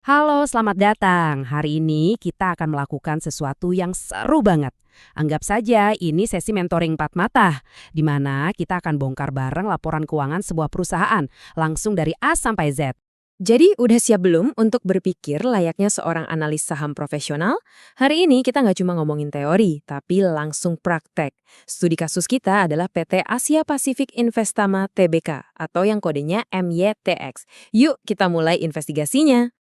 Halo, selamat datang. Hari ini kita akan melakukan sesuatu yang seru banget. Anggap saja ini sesi mentoring empat mata, di mana kita akan bongkar bareng laporan keuangan sebuah perusahaan, langsung dari A sampai Z. Jadi udah siap belum untuk berpikir layaknya seorang analis saham profesional? Hari ini kita nggak cuma ngomongin teori, tapi langsung praktek. Studi kasus kita adalah PT Asia Pacific Investama Tbk atau yang kodenya MYTX. Yuk kita mulai investigasinya.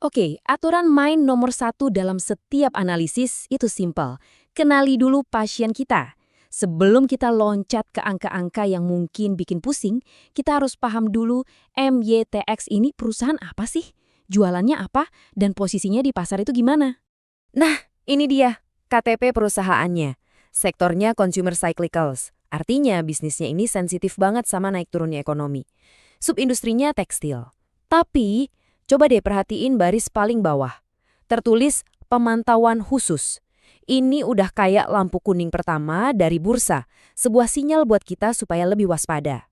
Oke, aturan main nomor satu dalam setiap analisis itu simpel. Kenali dulu pasien kita. Sebelum kita loncat ke angka-angka yang mungkin bikin pusing, kita harus paham dulu MYTX ini perusahaan apa sih? Jualannya apa? Dan posisinya di pasar itu gimana? Nah, ini dia KTP perusahaannya. Sektornya consumer cyclicals. Artinya bisnisnya ini sensitif banget sama naik turunnya ekonomi. Subindustrinya tekstil. Tapi, coba deh perhatiin baris paling bawah. Tertulis pemantauan khusus. Ini udah kayak lampu kuning pertama dari bursa, sebuah sinyal buat kita supaya lebih waspada.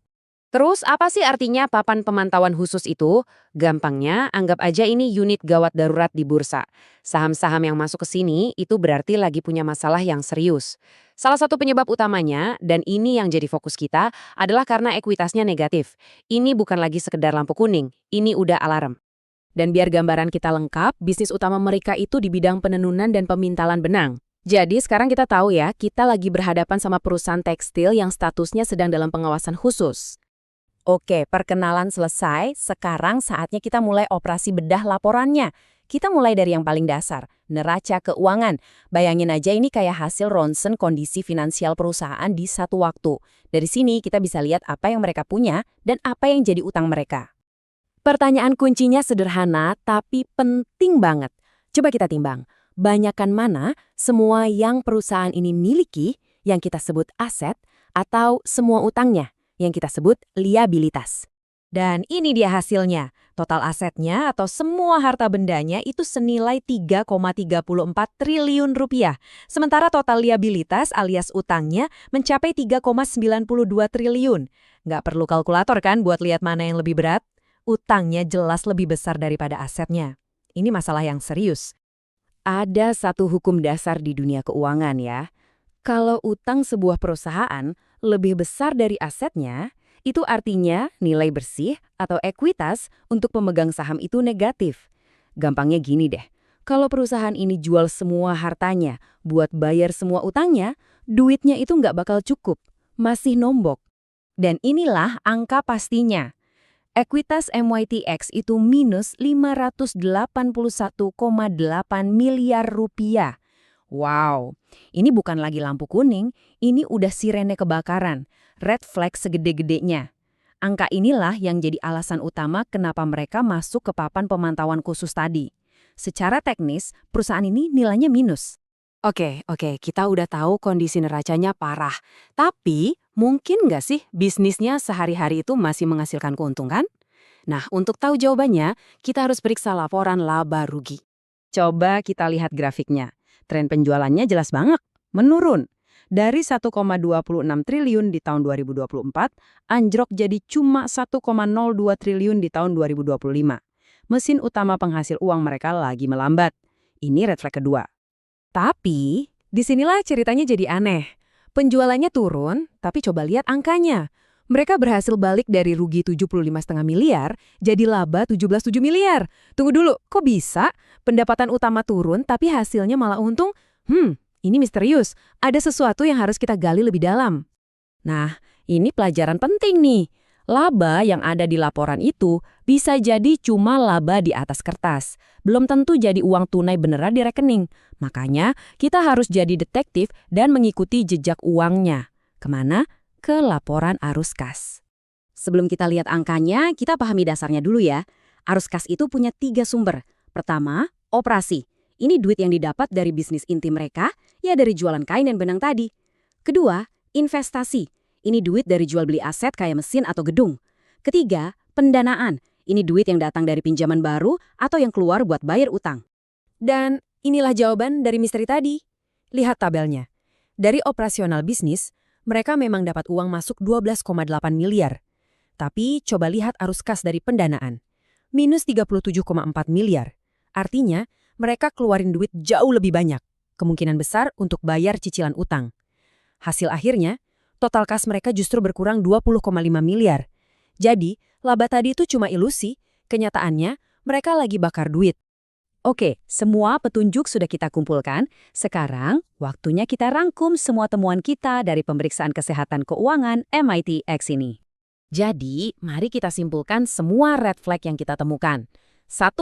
Terus apa sih artinya papan pemantauan khusus itu? Gampangnya, anggap aja ini unit gawat darurat di bursa. Saham-saham yang masuk ke sini itu berarti lagi punya masalah yang serius. Salah satu penyebab utamanya, dan ini yang jadi fokus kita, adalah karena ekuitasnya negatif. Ini bukan lagi sekedar lampu kuning, ini udah alarm. Dan biar gambaran kita lengkap, bisnis utama mereka itu di bidang penenunan dan pemintalan benang. Jadi sekarang kita tahu ya, kita lagi berhadapan sama perusahaan tekstil yang statusnya sedang dalam pengawasan khusus. Oke, perkenalan selesai. Sekarang saatnya kita mulai operasi bedah laporannya. Kita mulai dari yang paling dasar, neraca keuangan. Bayangin aja ini kayak hasil ronsen kondisi finansial perusahaan di satu waktu. Dari sini kita bisa lihat apa yang mereka punya dan apa yang jadi utang mereka. Pertanyaan kuncinya sederhana tapi penting banget. Coba kita timbang. Banyakan mana semua yang perusahaan ini miliki yang kita sebut aset atau semua utangnya yang kita sebut liabilitas. Dan ini dia hasilnya. Total asetnya atau semua harta bendanya itu senilai 3,34 triliun rupiah. Sementara total liabilitas alias utangnya mencapai 3,92 triliun. Nggak perlu kalkulator kan buat lihat mana yang lebih berat? Utangnya jelas lebih besar daripada asetnya. Ini masalah yang serius. Ada satu hukum dasar di dunia keuangan ya. Kalau utang sebuah perusahaan lebih besar dari asetnya, itu artinya nilai bersih atau ekuitas untuk pemegang saham itu negatif. Gampangnya gini deh, kalau perusahaan ini jual semua hartanya buat bayar semua utangnya, duitnya itu nggak bakal cukup, masih nombok. Dan inilah angka pastinya. Ekuitas MYTX itu minus 581,8 miliar rupiah. Wow, ini bukan lagi lampu kuning, ini udah sirene kebakaran, red flag segede-gedenya. Angka inilah yang jadi alasan utama kenapa mereka masuk ke papan pemantauan khusus tadi. Secara teknis, perusahaan ini nilainya minus. Oke, kita udah tahu kondisi neracanya parah. Tapi, mungkin nggak sih bisnisnya sehari-hari itu masih menghasilkan keuntungan? Nah, untuk tahu jawabannya, kita harus periksa laporan laba rugi. Coba kita lihat grafiknya. Tren penjualannya jelas banget, menurun. Dari 1,26 triliun di tahun 2024, anjlok jadi cuma 1,02 triliun di tahun 2025. Mesin utama penghasil uang mereka lagi melambat. Ini red flag kedua. Tapi, disinilah ceritanya jadi aneh. Penjualannya turun, tapi coba lihat angkanya. Mereka berhasil balik dari rugi 75,5 miliar jadi laba 17,7 miliar. Tunggu dulu, kok bisa? Pendapatan utama turun tapi hasilnya malah untung? Ini misterius. Ada sesuatu yang harus kita gali lebih dalam. Nah, ini pelajaran penting nih. Laba yang ada di laporan itu bisa jadi cuma laba di atas kertas. Belum tentu jadi uang tunai beneran di rekening. Makanya, kita harus jadi detektif dan mengikuti jejak uangnya. Kemana? Ke laporan arus kas. Sebelum kita lihat angkanya, kita pahami dasarnya dulu ya. Arus kas itu punya 3 sumber. Pertama, operasi. Ini duit yang didapat dari bisnis inti mereka, ya dari jualan kain dan benang tadi. Kedua, investasi. Ini duit dari jual beli aset kayak mesin atau gedung. Ketiga, pendanaan. Ini duit yang datang dari pinjaman baru atau yang keluar buat bayar utang. Dan inilah jawaban dari misteri tadi. Lihat tabelnya. Dari operasional bisnis, mereka memang dapat uang masuk 12,8 miliar. Tapi coba lihat arus kas dari pendanaan. Minus 37,4 miliar. Artinya, mereka keluarin duit jauh lebih banyak, kemungkinan besar untuk bayar cicilan utang. Hasil akhirnya, total kas mereka justru berkurang 20,5 miliar. Jadi, laba tadi itu cuma ilusi, kenyataannya mereka lagi bakar duit. Oke, semua petunjuk sudah kita kumpulkan. Sekarang, waktunya kita rangkum semua temuan kita dari pemeriksaan kesehatan keuangan MIT-X ini. Jadi, mari kita simpulkan semua red flag yang kita temukan. 1.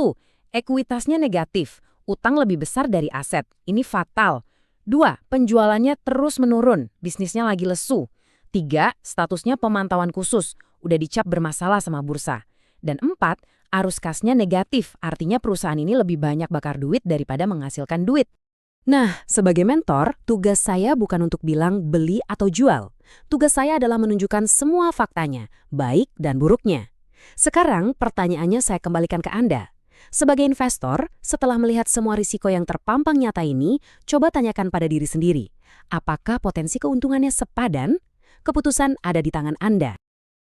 Ekuitasnya negatif, utang lebih besar dari aset. Ini fatal. 2. Penjualannya terus menurun, bisnisnya lagi lesu. 3. Statusnya pemantauan khusus, udah dicap bermasalah sama bursa. Dan 4. Arus kasnya negatif, artinya perusahaan ini lebih banyak bakar duit daripada menghasilkan duit. Nah, sebagai mentor, tugas saya bukan untuk bilang beli atau jual. Tugas saya adalah menunjukkan semua faktanya, baik dan buruknya. Sekarang, pertanyaannya saya kembalikan ke Anda. Sebagai investor, setelah melihat semua risiko yang terpampang nyata ini, coba tanyakan pada diri sendiri. Apakah potensi keuntungannya sepadan? Keputusan ada di tangan Anda.